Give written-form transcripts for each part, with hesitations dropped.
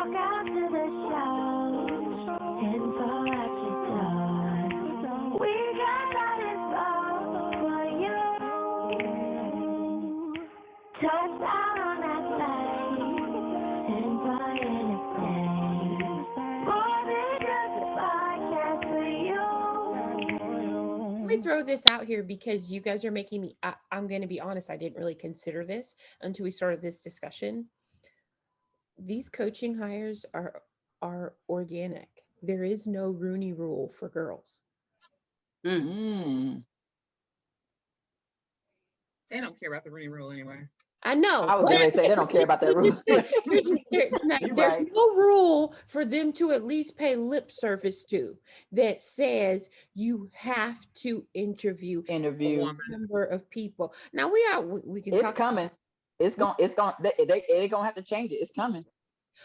walk out to the show and fall at your door. We got that info for you. Touchdown on that plane and Brian is saying more than just a podcast for you. Let me throw this out here because you guys are making me, I'm going to be honest, I didn't really consider this until we started this discussion. These coaching hires are organic. There is no Rooney Rule for girls. Mm. They don't care about the Rooney Rule anyway. I know. I was going to say they don't care about that rule. There's no rule for them to at least pay lip service to that says you have to interview a number of people. Now we can it's talk. Coming. They're going to have to change it. It's coming.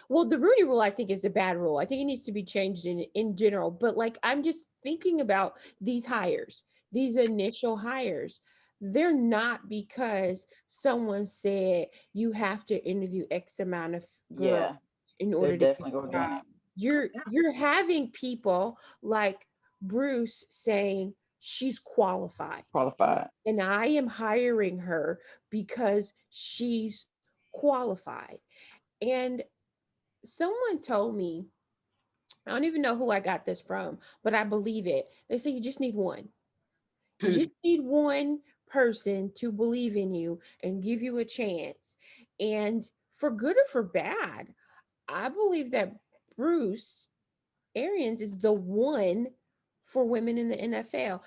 Well, the Rooney Rule, I think, is a bad rule. I think it needs to be changed in general. But like, I'm just thinking about these hires, these initial hires. They're not because someone said you have to interview X amount of girls in order to get a job. You're having people like Bruce saying she's qualified. And I am hiring her because she's qualified. And someone told me, I don't even know who I got this from, but I believe it. They say you just need one. You just need one person to believe in you and give you a chance. And for good or for bad, I believe that Bruce Arians is the one for women in the NFL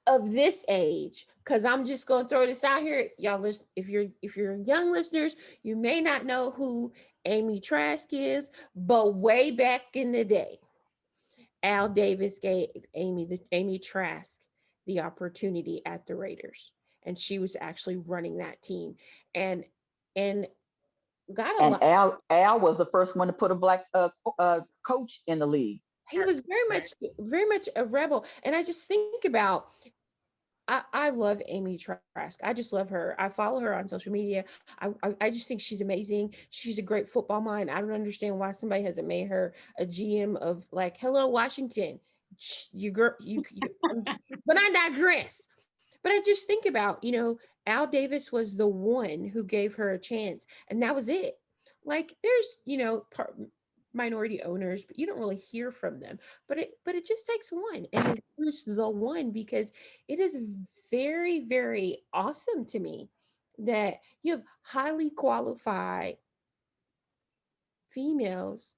of this age. Because I'm just going to throw this out here, y'all. Listen, if you're young listeners, you may not know who Amy Trask is, but way back in the day, Al Davis gave Amy Trask the opportunity at the Raiders, and she was actually running that team, and Al was the first one to put a black coach in the league. He was very much a rebel, and I just think about. I love Amy Trask. I just love her. I follow her on social media. I just think she's amazing. She's a great football mind. I don't understand why somebody hasn't made her a GM of like, hello, Washington. But I digress. But I just think about, Al Davis was the one who gave her a chance, and that was it. Like, there's, minority owners, but you don't really hear from them. But it just takes one, and it's the one, because it is very, very awesome to me that you have highly qualified females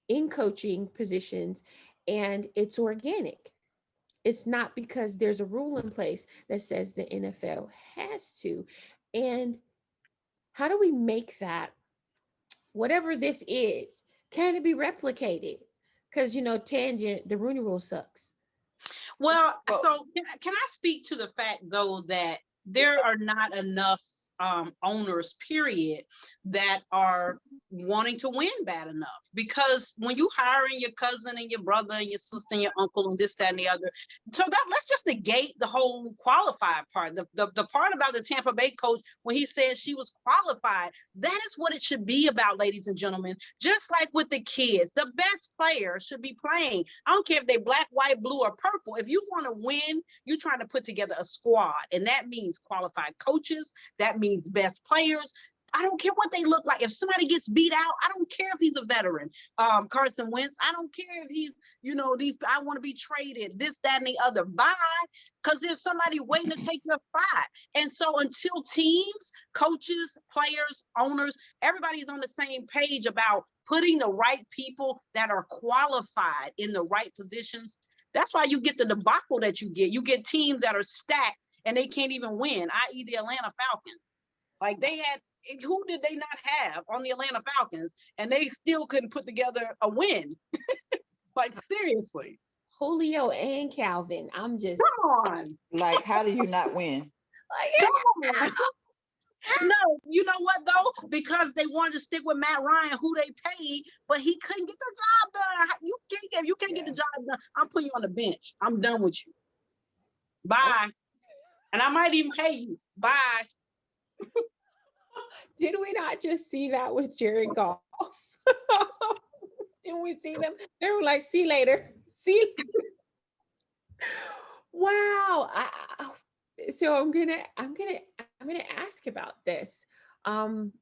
in coaching positions, and it's organic. It's not because there's a rule in place that says the NFL has to. And how do we make that, whatever this is, can it be replicated? Because, tangent, the Rooney Rule sucks. Well, so can I speak to the fact, though, that there are not enough owners, period, that are wanting to win bad enough? Because when you hiring your cousin and your brother and your sister and your uncle and this, that, and the other, so that let's just negate the whole qualified part. The part about the Tampa Bay coach when he said she was qualified, that is what it should be about, ladies and gentlemen. Just like with the kids, the best players should be playing. I don't care if they're black, white, blue, or purple. If you want to win, you're trying to put together a squad, and that means qualified coaches. That means best players. I don't care what they look like. If somebody gets beat out, I don't care if he's a veteran. Carson Wentz, I don't care if he's, I want to be traded, this, that, and the other. Bye. Because there's somebody waiting to take your spot. And so until teams, coaches, players, owners, everybody is on the same page about putting the right people that are qualified in the right positions, that's why you get the debacle that you get. You get teams that are stacked and they can't even win, i.e. the Atlanta Falcons. Like, who did they not have on the Atlanta Falcons? And they still couldn't put together a win. Like, seriously. Julio and Calvin. I'm just. Come on. Like, how do you not win? Come on. No, you know what, though? Because they wanted to stick with Matt Ryan, who they paid, but he couldn't get the job done. If you can't get the job done, I'm putting you on the bench. I'm done with you. Bye. And I might even pay you. Bye. Did we not just see that with Jared Goff? And we see them, they were like, see you later. See. Wow. So I'm gonna ask about this. Um,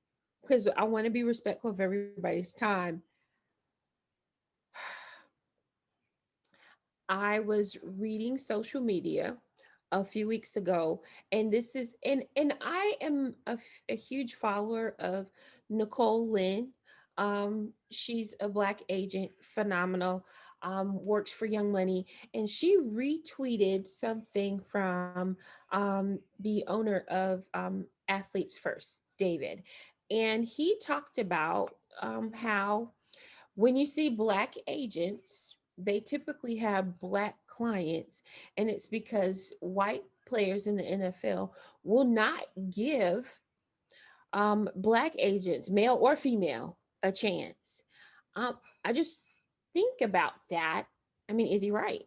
because I want to be respectful of everybody's time. I was reading social media a few weeks ago, and this is and I am a huge follower of Nicole Lynn. She's a Black agent, phenomenal. Works for Young Money, and she retweeted something from the owner of Athletes First, David, and he talked about how when you see Black agents, they typically have Black clients, and it's because white players in the NFL will not give Black agents, male or female, a chance. I just think about that. I mean, is he right?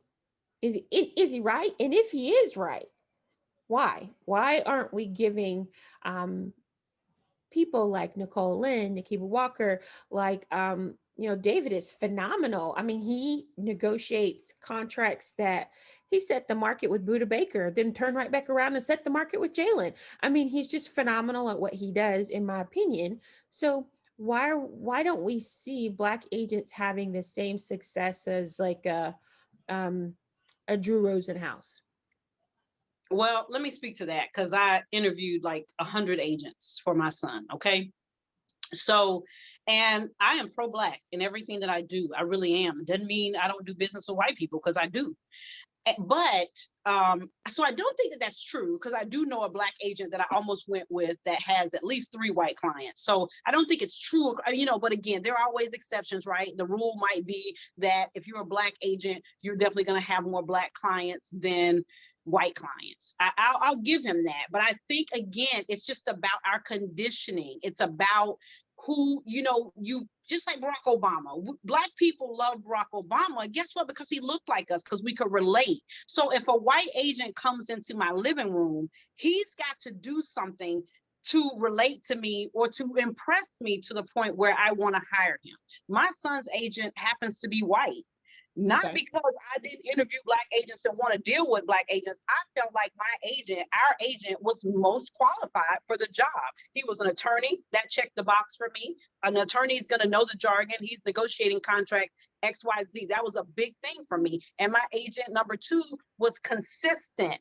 Is he right? And if he is right, why? Why aren't we giving um, people like Nicole Lynn, Nikiba Walker, like David is phenomenal. I mean, he negotiates contracts that he set the market with Buda Baker, then turn right back around and set the market with Jalen. I mean, he's just phenomenal at what he does, in my opinion. So why don't we see Black agents having the same success as like um a Drew Rosenhaus? Well, let me speak to that because I interviewed like 100 agents for my son. Okay. So, and I am pro-Black in everything that I do. I really am. It doesn't mean I don't do business with white people, because I do. But so I don't think that that's true, because I do know a Black agent that I almost went with that has at least 3 white clients. So I don't think it's true, but again, there are always exceptions, right? The rule might be that if you're a Black agent, you're definitely going to have more Black clients than white clients. I'll give him that. But I think, again, it's just about our conditioning. It's about who, you just like Barack Obama. Black people love Barack Obama. And guess what? Because he looked like us, because we could relate. So if a white agent comes into my living room, he's got to do something to relate to me or to impress me to the point where I want to hire him. My son's agent happens to be white. Not Okay. because I didn't interview Black agents and want to deal with Black agents. I felt like our agent was most qualified for the job. He was an attorney that checked the box for me. An attorney is going to know the jargon. He's negotiating contract XYZ. That was a big thing for me. And my agent number 2 was consistent.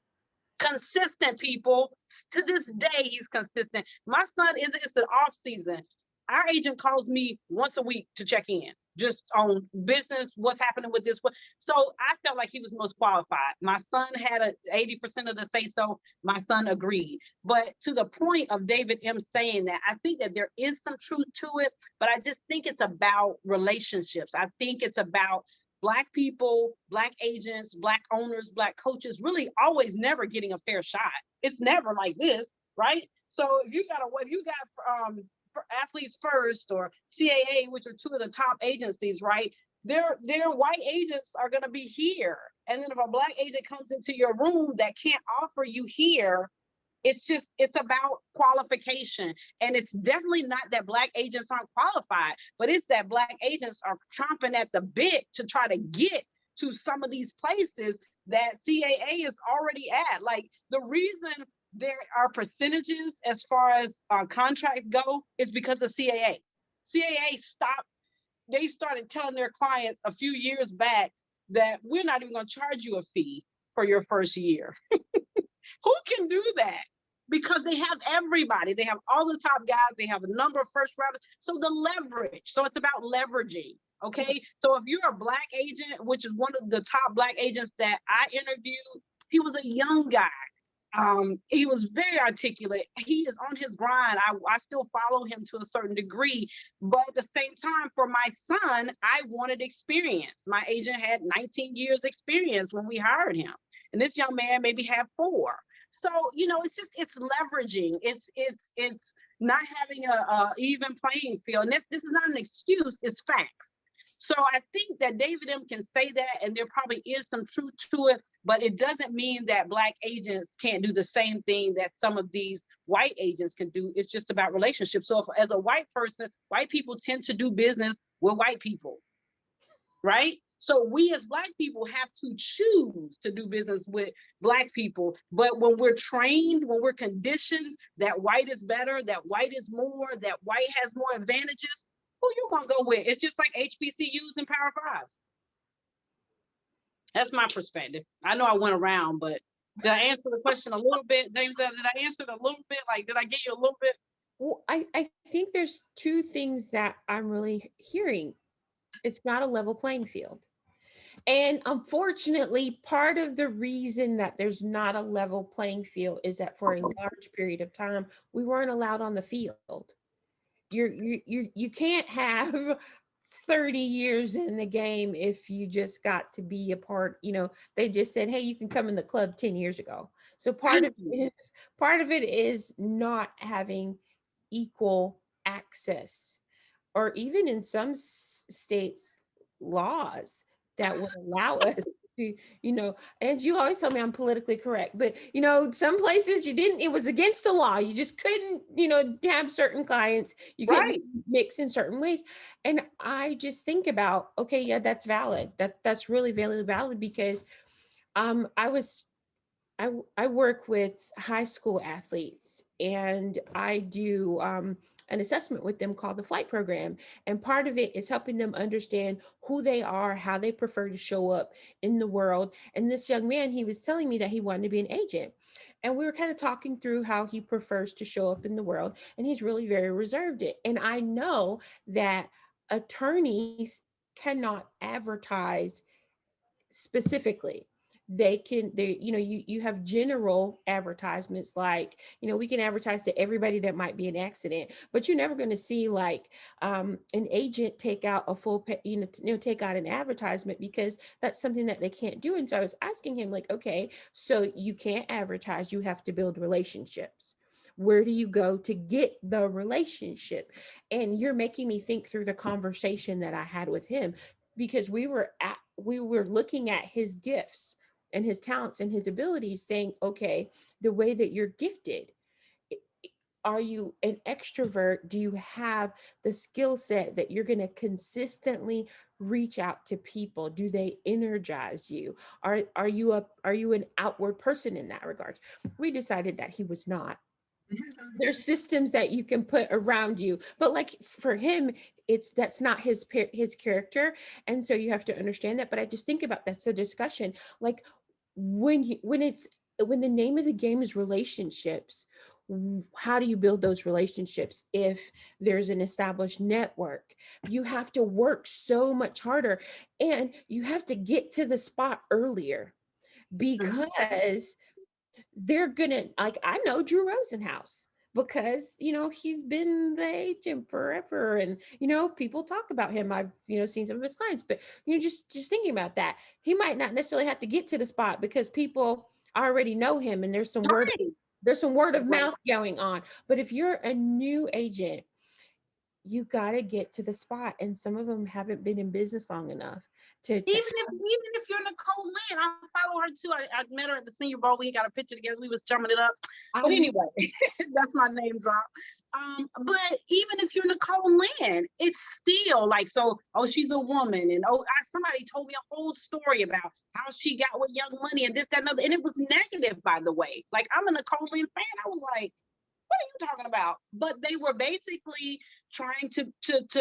Consistent, people. To this day, he's consistent. My son it's an off season. Our agent calls me once a week to check in, just on business, what's happening with this. So I felt like he was most qualified. My son had 80% of the say so. My son agreed. But to the point of David M saying that, I think that there is some truth to it, but I just think it's about relationships. I think it's about Black people, Black agents, Black owners, Black coaches really always never getting a fair shot. It's never like this, right? So if you got Athletes First or CAA, which are 2 of the top agencies, right? Their white agents are going to be here. And then if a Black agent comes into your room that can't offer you here, it's about qualification. And it's definitely not that Black agents aren't qualified, but it's that Black agents are chomping at the bit to try to get to some of these places that CAA is already at. Like, the reason there are percentages as far as contracts go is because of CAA. CAA they started telling their clients a few years back that we're not even going to charge you a fee for your first year. Who can do that? Because they have everybody. They have all the top guys. They have a number of first rounders. So the leverage. So it's about leveraging. Okay. So if you're a Black agent, which is one of the top Black agents that I interviewed, he was a young guy. He was very articulate. He is on his grind. I still follow him to a certain degree, but at the same time, for my son, I wanted experience. My agent had 19 years experience when we hired him, and this young man maybe had 4. So it's leveraging. It's not having a even playing field. And this is not an excuse. It's facts. So I think that David M can say that, and there probably is some truth to it, but it doesn't mean that Black agents can't do the same thing that some of these white agents can do. It's just about relationships. So as a white person, white people tend to do business with white people. right? So we as Black people have to choose to do business with Black people. But when we're trained, when we're conditioned that white is better, that white is more, that white has more advantages, who you gonna go with? It's just like HBCUs and Power Fives. That's my perspective. I know I went around, but did I answer the question a little bit, James? Did I answer it a little bit? Like, did I get you a little bit? Well, I think there's two things that I'm really hearing. It's not a level playing field. And unfortunately, part of the reason that there's not a level playing field is that for a large period of time, we weren't allowed on the field. You can't have 30 years in the game if you just got to be a part, they just said, hey, you can come in the club 10 years ago. So part of it is not having equal access, or even in some states laws that would allow us to, and you always tell me I'm politically correct, but some places you didn't, it was against the law. You just couldn't, have certain clients, you couldn't mix in certain ways. And I just think about, okay, yeah, that's valid. That's really valid because I work with high school athletes, and I do an assessment with them called the flight program. And part of it is helping them understand who they are, how they prefer to show up in the world. And this young man, he was telling me that he wanted to be an agent. And we were kind of talking through how he prefers to show up in the world. And he's really very reserved. And I know that attorneys cannot advertise specifically. You have general advertisements, like, we can advertise to everybody that might be an accident, but you're never going to see like an agent take out a full take out an advertisement, because that's something that they can't do. And so I was asking him, like, okay, so you can't advertise, you have to build relationships. Where do you go to get the relationship? And you're making me think through the conversation that I had with him, because we were looking at his gifts and his talents and his abilities, saying, okay, the way that you're gifted, are you an extrovert? Do you have the skill set that you're going to consistently reach out to people? Do they energize you? Are you an outward person in that regard? We decided that he was not. There's systems that you can put around you, but like for him, that's not his character. And so you have to understand that. But I just think about, that's a discussion. Like when the name of the game is relationships, how do you build those relationships? If there's an established network, you have to work so much harder, and you have to get to the spot earlier, because they're gonna, like, I know Drew Rosenhaus because he's been the agent forever, and people talk about him. I've seen some of his clients, but just thinking about that, he might not necessarily have to get to the spot because people already know him, and there's some word of mouth going on. But if you're a new agent, you got to get to the spot, and some of them haven't been in business long enough to even if you're Nicole Lynn, I follow her too. I met her at the Senior Bowl. We got a picture together. We was jumping it up. But anyway, that's my name drop. But even if you're Nicole Lynn, it's still like, so, oh, she's a woman, and somebody told me a whole story about how she got with Young Money and this, that, and other, and it was negative, by the way. Like, I'm a Nicole Lynn fan. I was like, what are you talking about? But they were basically trying to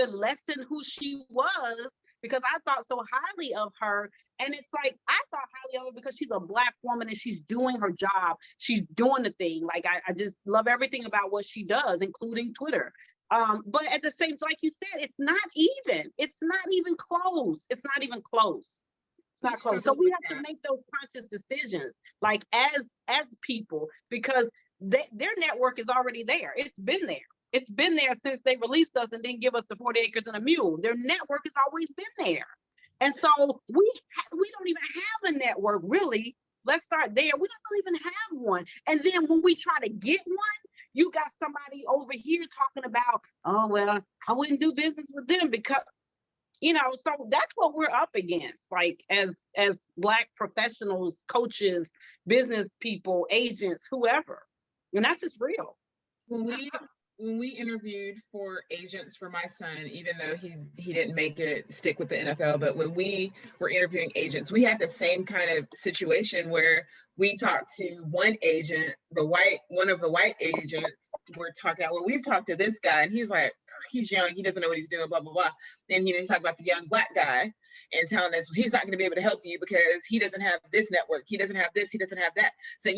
lessen who she was, because I thought so highly of her. And it's like, I thought highly of her because she's a Black woman and she's doing her job. She's doing the thing. Like, I just love everything about what she does, including Twitter. But at the same time, like you said, it's not even. It's not even close. It's not even close. It's not close. So we have to make those conscious decisions, like as people, because their network is already there. It's been there. It's been there since they released us and didn't give us the 40 acres and a mule. Their network has always been there. And so we don't even have a network, really. Let's start there. We don't even have one. And then when we try to get one, you got somebody over here talking about, oh, well, I wouldn't do business with them because, so that's what we're up against, like as Black professionals, coaches, business people, agents, whoever. And that's just real. When we when we interviewed for agents for my son, even though he didn't make it stick with the NFL, but when we were interviewing agents, we had the same kind of situation where we talked to one agent, one of the white agents, we're talking about, well, we've talked to this guy, and he's like, he's young, he doesn't know what he's doing, blah, blah, blah. And he's talking about the young Black guy and telling us he's not going to be able to help you because he doesn't have this network, he doesn't have this, he doesn't have that. So,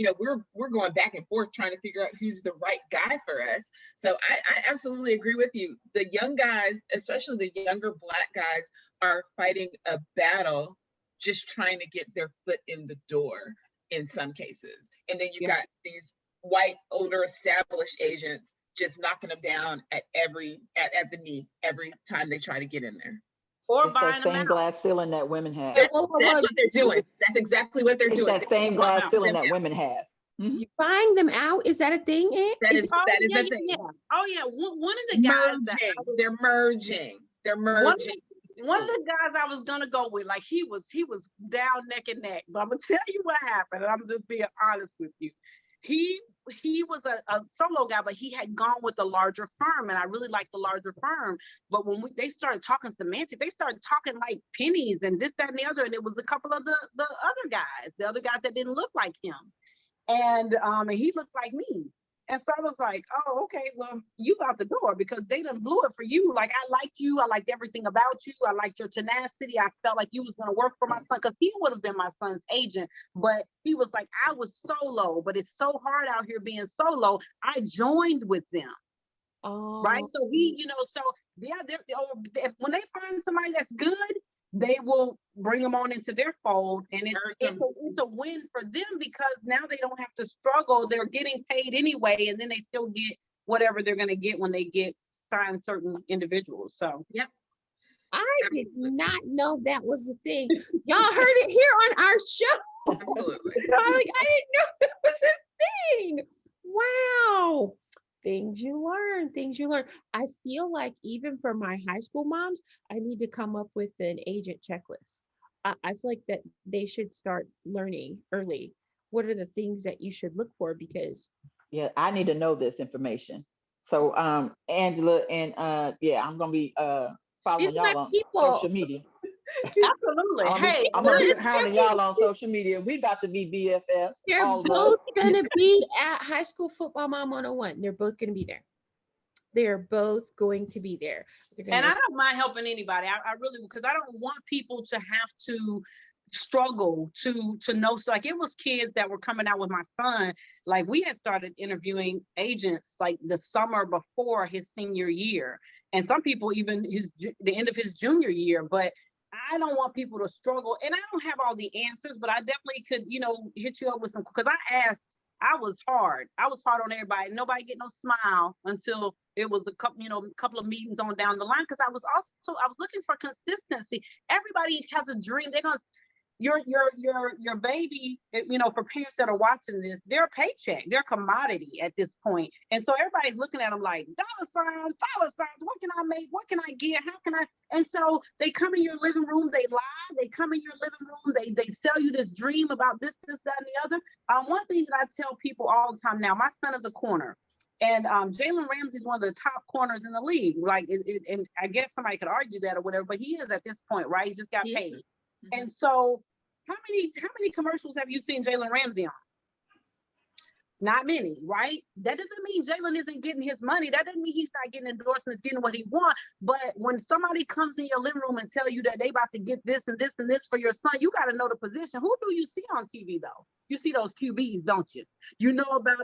we're going back and forth trying to figure out who's the right guy for us. So I absolutely agree with you. The young guys, especially the younger Black guys, are fighting a battle just trying to get their foot in the door in some cases. And then you've got these white, older, established agents just knocking them down at the knee every time they try to get in there. Or It's buying that them same out. glass ceiling that women have. That's what they're doing. That's exactly what they're It's doing. that same glass ceiling that women have. You buying them out? Is that a thing? That is Oh, the yeah, thing. yeah. Oh yeah, one of the guys They're merging. They're merging. One of the guys I was gonna go with, like he was down neck and neck. But I'm gonna tell you what happened. And I'm just being honest with you. He was a solo guy, but he had gone with a larger firm, and I really liked the larger firm. But when they started talking semantics, they started talking like pennies and this, that, and the other. And it was a couple of the other guys that didn't look like him. And he looked like me. And so I was like, oh, okay, well, you out the door because they done blew it for you. Like, I liked you. I liked everything about you. I liked your tenacity. I felt like you was going to work for my son because he would have been my son's agent. But he was like, I was solo, but it's so hard out here being solo. I joined with them. Oh. Right. So when they find somebody that's good, they will bring them on into their fold, and it's a win for them because now they don't have to struggle. They're getting paid anyway, and then they still get whatever they're going to get when they get signed certain individuals. So, yep. I did not know that was a thing. Y'all heard it here on our show. Absolutely. I didn't know that was a thing. Wow. Things you learn. I feel like even for my high school moms, I need to come up with an agent checklist. I feel like that they should start learning early. What are the things that you should look for? Because I need to know this information. So Angela and I'm gonna be following y'all on social media. Absolutely. I'm gonna be hounding y'all on social media. We about to be BFFs. they're both gonna be at High School Football Mom 101. They're both gonna be there. They're both going to be there. And I don't mind helping anybody. I really, because I don't want people to have to struggle to know. So like it was kids that were coming out with my son. Like we had started interviewing agents like the summer before his senior year. And some people even the end of his junior year. But I don't want people to struggle. And I don't have all the answers, but I definitely could, hit you up with some, because I was hard on everybody. Nobody get no smile until it was a couple of meetings on down the line. Cause I was looking for consistency. Everybody has a dream. They're going to, your baby, for parents that are watching this, they're a paycheck, they're a commodity at this point. And so everybody's looking at them like dollar signs, what can I make? What can I get? How can I? And so they come in your living room, they lie, they come in your living room, they sell you this dream about this, that, and the other. One thing that I tell people all the time now, my son is a corner. And Jalen Ramsey is one of the top corners in the league. Like, and I guess somebody could argue that or whatever, but he is at this point, right? He just got paid. Mm-hmm. And so how many commercials have you seen Jalen Ramsey on? Not many, right? That doesn't mean Jalen isn't getting his money. That doesn't mean he's not getting endorsements, getting what he wants. But when somebody comes in your living room and tell you that they about to get this and this and this for your son, you got to know the position. Who do you see on TV though? You see those QBs, don't you? You know about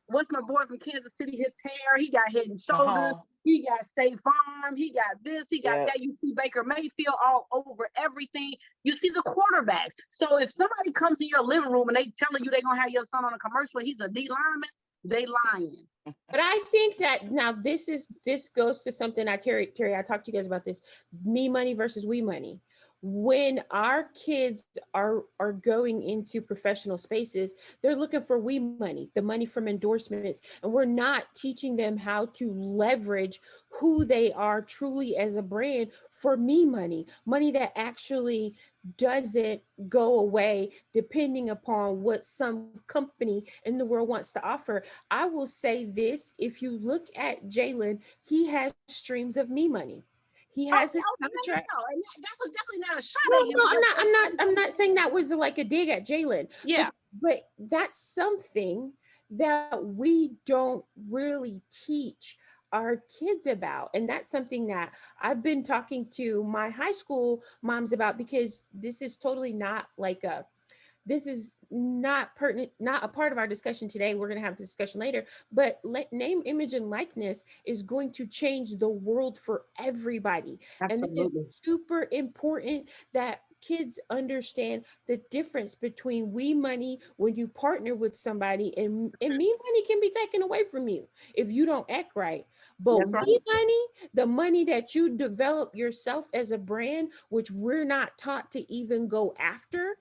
what's my boy from Kansas City? His hair, he got Head and Shoulders. He got State Farm. He got this. He got that. You see Baker Mayfield all over everything. You see the quarterbacks. So if somebody comes in your living room and they telling you they're gonna have your son on a commercial, and he's a D lineman, they lying. But I think that now this goes to something Terri, I talked to you guys about this, me money versus we money. when our kids are going into professional spaces, they're looking for we money, the money from endorsements, and we're not teaching them how to leverage who they are truly as a brand for me money, money that actually doesn't go away depending upon what some company in the world wants to offer. I will say this, if you look at Jalen, he has streams of me money. He has his contract. No, and that was definitely not a shot No, at him. no, I'm not saying that was like a dig at Jalen. Yeah. But that's something that we don't really teach our kids about. And that's something that I've been talking to my high school moms about, because this is totally not like this is not pertinent, not a part of our discussion today. We're going to have this discussion later, but name, image, and likeness is going to change the world for everybody. Absolutely. And it's super important that kids understand the difference between we money when you partner with somebody, and me money can be taken away from you if you don't act right. But That's right. we money, the money that you develop yourself as a brand, which we're not taught to even go after,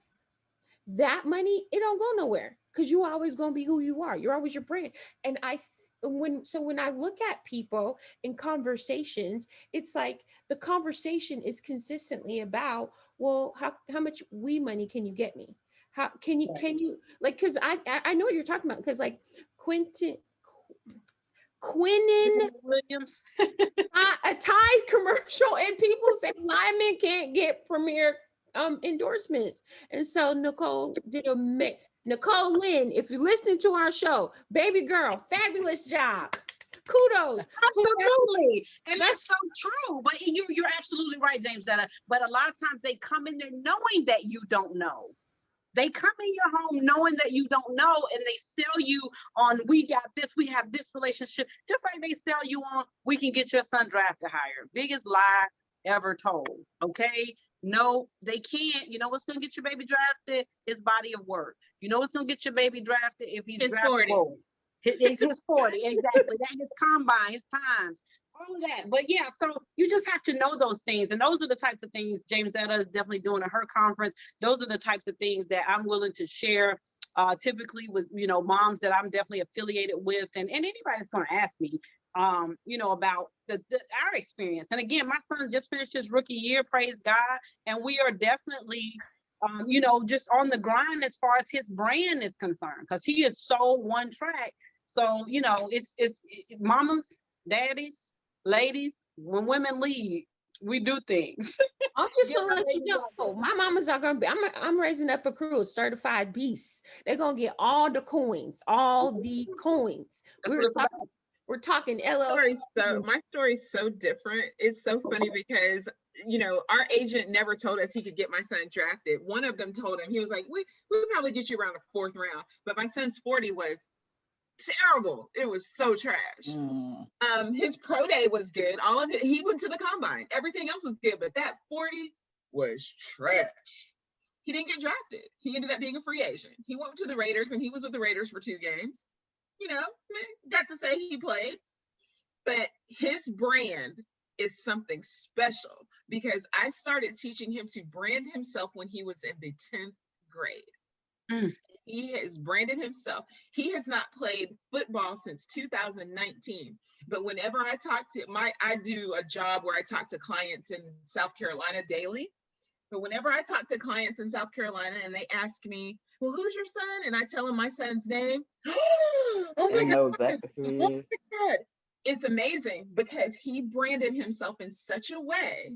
that money, it don't go nowhere, because you always gonna be who you are. You're always your brand. And when I look at people in conversations, it's like the conversation is consistently about, well, how much we money can you get me? How can you like, because I know what you're talking about, because like Quinnen Williams. a Tide commercial, and people say linemen can't get premier endorsements. And so Nicole Lynn, if you're listening to our show, baby girl, fabulous job. Kudos. Absolutely. And that's so true. But you're absolutely right, Jamesetta. But a lot of times they come in there knowing that you don't know. They come in your home knowing that you don't know, and they sell you on, we got this, we have this relationship, just like they sell you on, we can get your son drafted higher. Biggest lie ever told, okay? No, they can't. You know what's going to get your baby drafted? His body of work. You know what's going to get your baby drafted if he's His 40. His 40, exactly. That his combine, his times, all of that. But yeah, so you just have to know those things. And those are the types of things Jamesetta is definitely doing at her conference. Those are the types of things that I'm willing to share typically with, moms that I'm definitely affiliated with, and anybody that's going to ask me, about our experience. And again, my son just finished his rookie year, praise God. And we are definitely, just on the grind as far as his brand is concerned, because he is so one track. So, it's mamas, daddies, ladies, when women lead, we do things. I'm just gonna let you know, my mamas are gonna be, I'm raising up a crew of certified beasts. They're gonna get all the coins, We're talking LLC. My story's so different. It's so funny because, our agent never told us he could get my son drafted. One of them told him, he was like, we probably get you around the 4th round. But my son's 40 was terrible. It was so trash. His pro day was good. All of it, he went to the combine. Everything else was good, but that 40 was trash. He didn't get drafted. He ended up being a free agent. He went to the Raiders, and he was with the Raiders for 2 games. Got to say he played, but his brand is something special, because I started teaching him to brand himself when he was in the 10th grade. He has branded himself. He has not played football since 2019, but whenever I I do a job where I talk to clients in South Carolina daily. But whenever I talk to clients in South Carolina and they ask me, well, who's your son? And I tell them my son's name. Oh my I know God. exactly who he Oh is. my God. It's amazing, because he branded himself in such a way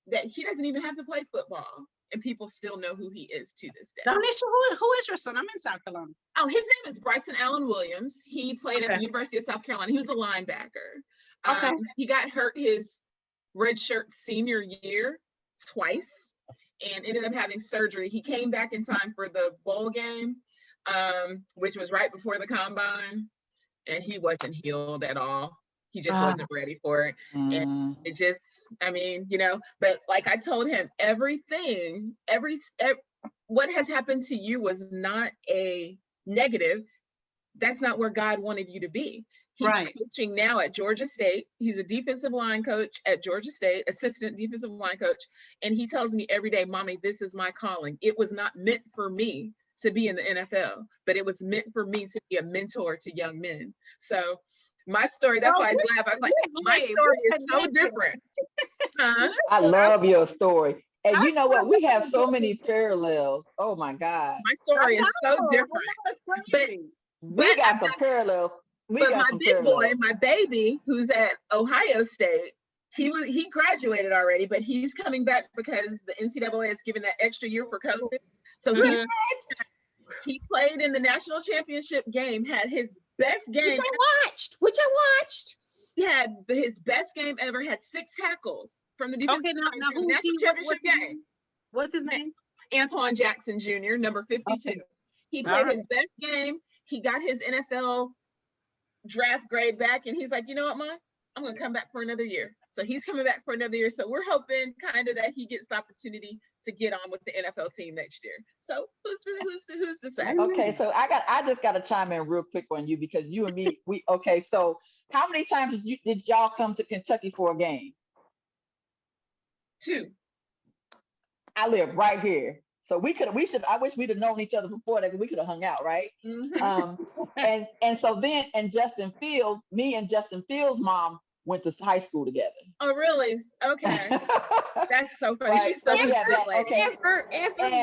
that he doesn't even have to play football, and people still know who he is to this day. Darnisha, who is your son? I'm in South Carolina. Oh, his name is Bryson Allen-Williams. He played at the University of South Carolina. He was a linebacker. Okay. He got hurt his redshirt senior year twice and ended up having surgery. He came back in time for the bowl game, which was right before the combine, and he wasn't healed at all. He just wasn't ready for it. And it just, but like I told him, everything, what has happened to you was not a negative. That's not where God wanted you to be. He's coaching now at Georgia State. He's a defensive line coach at Georgia State, assistant defensive line coach. And he tells me every day, Mommy, this is my calling. It was not meant for me to be in the NFL, but it was meant for me to be a mentor to young men. So my story, that's why I laugh. I'm like, my story is so different. I love your story. And you know what? We have so many parallels. Oh my God. My story is so different. But we got some parallels. But my big boy, my baby, who's at Ohio State, he graduated already, but he's coming back because the NCAA has given that extra year for COVID. So he played in the national championship game, had his best game. Which I watched. He had his best game ever, had 6 tackles from the defensive national championship game. What's his name? Antoine Jackson Jr., number 52. Okay. He played his best game. He got his NFL draft grade back, and he's like, you know what, Mom? I'm going to come back for another year. So he's coming back for another year. So we're hoping kind of that he gets the opportunity to get on with the NFL team next year. So who's to say? Okay, so I just got to chime in real quick on you, because you and me, so how many times did y'all come to Kentucky for a game? 2. I live right here. So I wish we'd have known each other before that, we could have hung out, right? Mm-hmm. And so then, me and Justin Fields' mom went to high school together. Oh, really? Okay. That's so funny. Right. She's so okay. Ever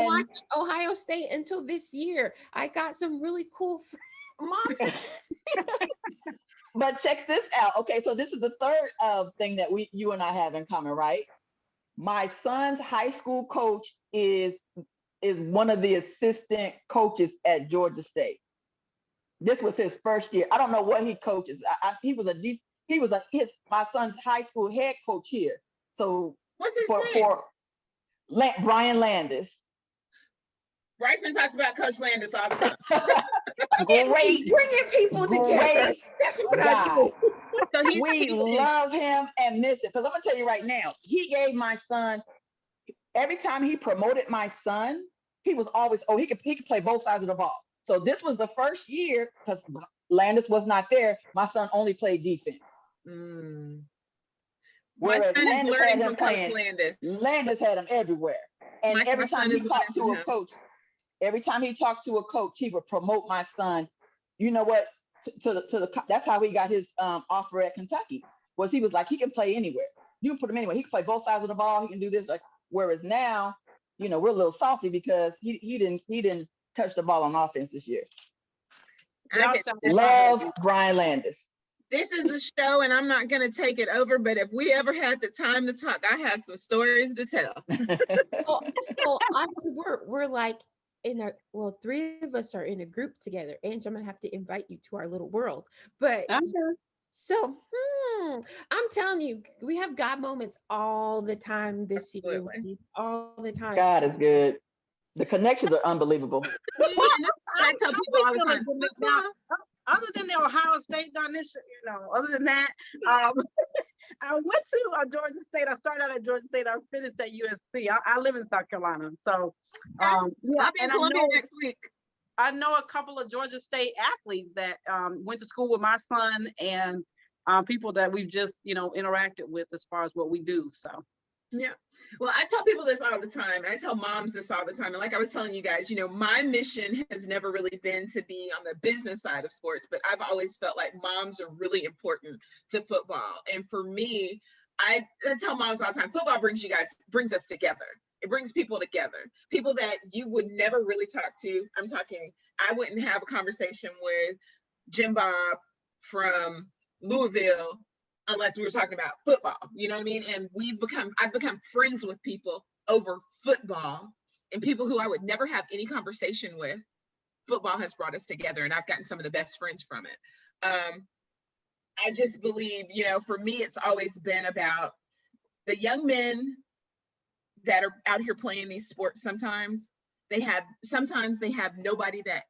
watched Ohio State until this year. I got some really cool mom. But check this out. Okay, so this is the third thing that you and I have in common, right? My son's high school coach is one of the assistant coaches at Georgia State. This was his first year. I don't know what he coaches. My son's high school head coach here. So what's his name? For Brian Landis. Bryson talks about Coach Landis all the time. Great, bringing people together. That's what I do. So we love him and miss it. Because I'm gonna tell you right now, he gave my son, every time he promoted my son, he was always, he could play both sides of the ball. So this was the first year, because Landis was not there, my son only played defense. My son is learning from Coach Landis. Landis had him everywhere. And every time he talked to a coach, he would promote my son. You know what? That's how he got his offer at Kentucky. He was like, he can play anywhere. You can put him anywhere. He can play both sides of the ball. He can do this. Like, whereas now, we're a little salty because he didn't touch the ball on offense this year. Love Brian Landis. This is a show, and I'm not going to take it over, but if we ever had the time to talk, I have some stories to tell. So we're like three of us are in a group together. Ange, I'm going to have to invite you to our little world. But so I'm telling you, we have God moments all the time this year. All the time. God is good. The connections are unbelievable. I tell people all the time. Now, other than the Ohio State, other than that, I went to Georgia State. I started out at Georgia State. I finished at USC. I live in South Carolina. So, I'll be in Columbia next week. I know a couple of Georgia State athletes that went to school with my son, and people that we've just, interacted with as far as what we do. So. Yeah. Well, I tell people this all the time. And I tell moms this all the time. And like I was telling you guys, my mission has never really been to be on the business side of sports, but I've always felt like moms are really important to football. And for me, I tell moms all the time, football brings us together. It brings people together, people that you would never really talk to. I wouldn't have a conversation with Jim Bob from Louisville unless we were talking about football, you know what I mean? And I've become friends with people over football, and people who I would never have any conversation with. Football has brought us together, and I've gotten some of the best friends from it. I just believe, for me, it's always been about the young men that are out here playing these sports. Sometimes they have nobody that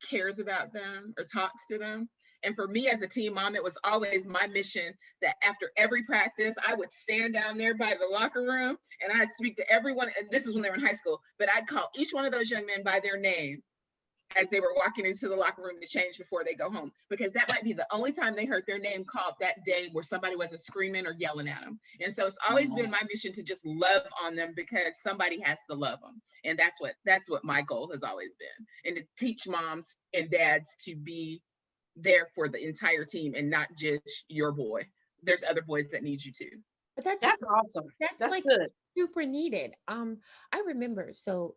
cares about them or talks to them. And for me as a team mom, it was always my mission that after every practice, I would stand down there by the locker room and I'd speak to everyone. And this is when they were in high school, but I'd call each one of those young men by their name as they were walking into the locker room to change before they go home, because that might be the only time they heard their name called that day where somebody wasn't screaming or yelling at them. And so it's always been my mission to just love on them, because somebody has to love them. And that's what my goal has always been. And to teach moms and dads to be there for the entire team and not just your boy. There's other boys that need you too. But that's awesome. That's like good. super needed. I remember, so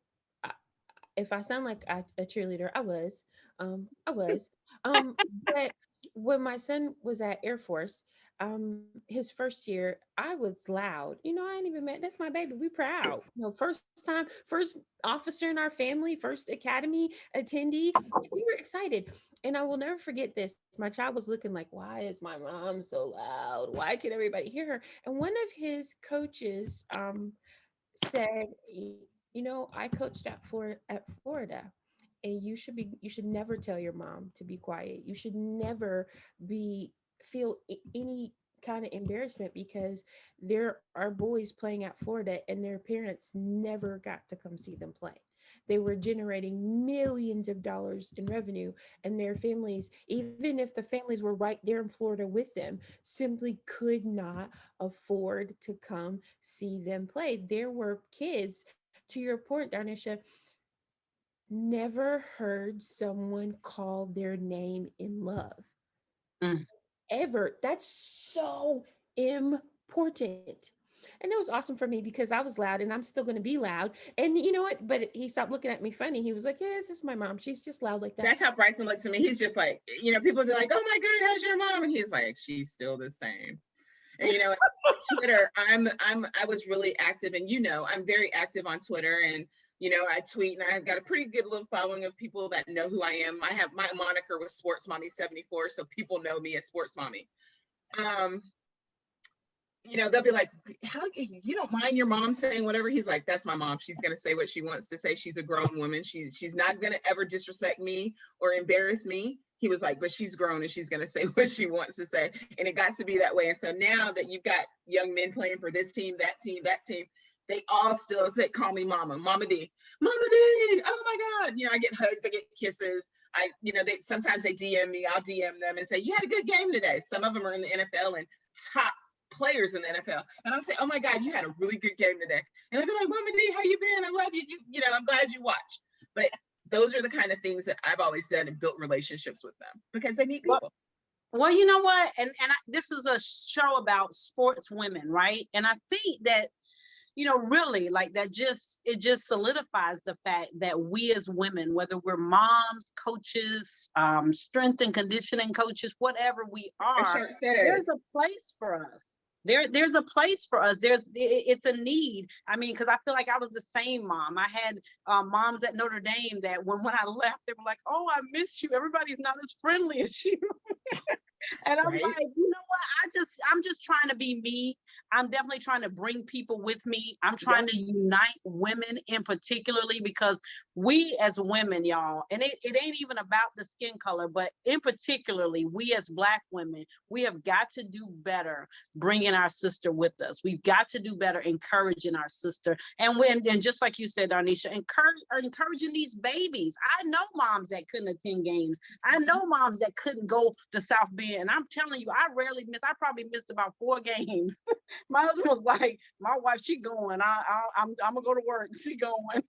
if I sound like a cheerleader, I was. But when my son was at Air Force, his first year, I was loud. I ain't even met. That's my baby. We proud. First time, first officer in our family, first academy attendee. We were excited, and I will never forget this. My child was looking like, "Why is my mom so loud? Why can everybody hear her?" And one of his coaches, said, I coached at Florida, and you should never tell your mom to be quiet. You should never feel any kind of embarrassment, because there are boys playing at Florida and their parents never got to come see them play. They were generating millions of dollars in revenue, and their families, even if the families were right there in Florida with them, simply could not afford to come see them play. There were kids, to your point, Darnisha, never heard someone call their name in love. Ever. That's so important. And it was awesome for me, because I was loud and I'm still going to be loud. And you know what? But he stopped looking at me funny. He was like, "Yeah, it's just my mom. She's just loud like that." That's how Bryson looks at me. He's just like, people be like, "Oh my God, how's your mom?" And he's like, "She's still the same." And Twitter, I was really active, and I'm very active on Twitter, and I tweet, and I've got a pretty good little following of people that know who I am. I have my moniker was Sports Mommy 74, so people know me as Sports Mommy. They'll be like, "How you don't mind your mom saying whatever?" He's like, "That's my mom. She's gonna say what she wants to say. She's a grown woman. She's not gonna ever disrespect me or embarrass me." He was like, "But she's grown and she's gonna say what she wants to say." And it got to be that way. And so now that you've got young men playing for this team, that team, they all still call me Mama, Mama D, Mama D. Oh my God! I get hugs, I get kisses. Sometimes they DM me. I'll DM them and say, "You had a good game today." Some of them are in the NFL and top players in the NFL, and I'm saying, "Oh my God, you had a really good game today." And I'll be like, "Mama D, how you been? I love you. I'm glad you watched." But those are the kind of things that I've always done and built relationships with them, because they need people. Well, you know what? And this is a show about sports women, right? And I think that, really, like that it just solidifies the fact that we as women, whether we're moms, coaches, strength and conditioning coaches, whatever we are, there's a place for us. There's a place for us. It's a need. I mean, because I feel like I was the same mom. I had moms at Notre Dame that when I left, they were like, "Oh, I miss you. Everybody's not as friendly as you." And I'm like, you know what? I'm just trying to be me. I'm definitely trying to bring people with me. I'm trying to unite women in particularly, because we as women, y'all, and it ain't even about the skin color, but in particularly, we as Black women, we have got to do better bringing our sister with us. We've got to do better encouraging our sister. And just like you said, Darnisha, encouraging these babies. I know moms that couldn't attend games. I know moms that couldn't go to South Bend. And I'm telling you, I probably missed about 4 games. My husband was like, "My wife, she going. I'm gonna go to work. She going."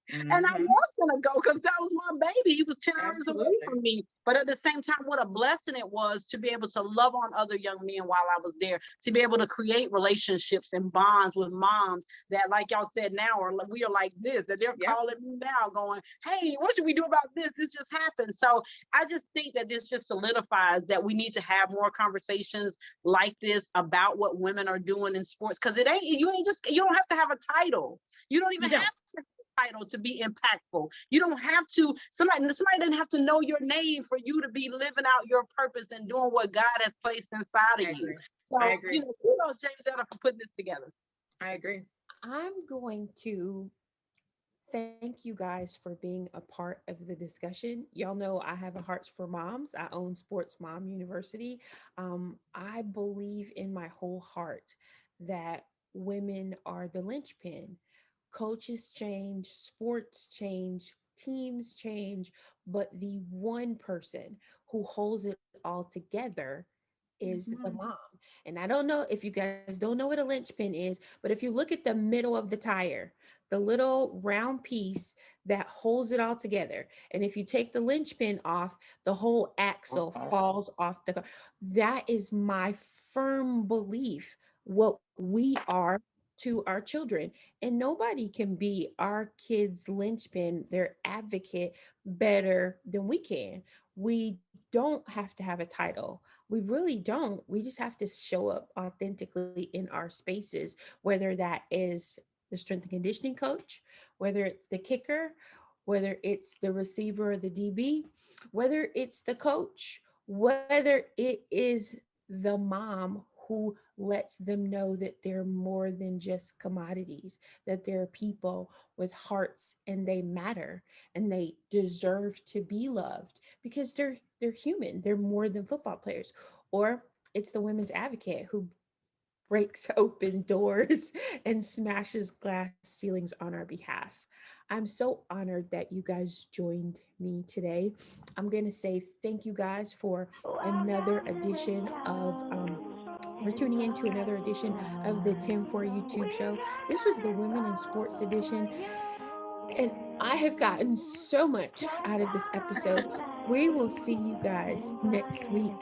And I was gonna go because that was my baby. He was 10 hours away from me. But at the same time, what a blessing it was to be able to love on other young men while I was there, to be able to create relationships and bonds with moms that, like y'all said, now we are like this, that they're calling me now going, "Hey, what should we do about this? This just happened." So I just think that this just solidifies that we need to have more conversations like this about what women are doing in sports, because you don't have to have a title. You don't even have to have a title to be impactful. You don't have to, somebody doesn't have to know your name for you to be living out your purpose and doing what God has placed inside of you. So, I agree. Kudos, Jamesetta, for putting this together. I agree. I'm going to thank you guys for being a part of the discussion. Y'all know I have a heart for moms. I own Sports Mom University. I believe in my whole heart that women are the linchpin. Coaches change, sports change teams change, but the one person who holds it all together is the Mhm. mom. And I don't know if you guys don't know what a linchpin is, but if you look at the middle of the tire, the little round piece that holds it all together, and if you take the linchpin off, the whole axle falls off the car. That is my firm belief what we are to our children. And nobody can be our kids' linchpin, their advocate, better than we can. We don't have to have a title. We really don't. We just have to show up authentically in our spaces, whether that is the strength and conditioning coach, whether it's the kicker, whether it's the receiver or the DB, whether it's the coach, whether it is the mom who lets them know that they're more than just commodities, that they're people with hearts and they matter and they deserve to be loved because they're human. They're more than football players. Or it's the women's advocate who breaks open doors and smashes glass ceilings on our behalf. I'm so honored that you guys joined me today. I'm going to say thank you guys another edition of for tuning in to another edition of the Tim for YouTube show. This was the Women in Sports edition, and I have gotten so much out of this episode. We will see you guys next week.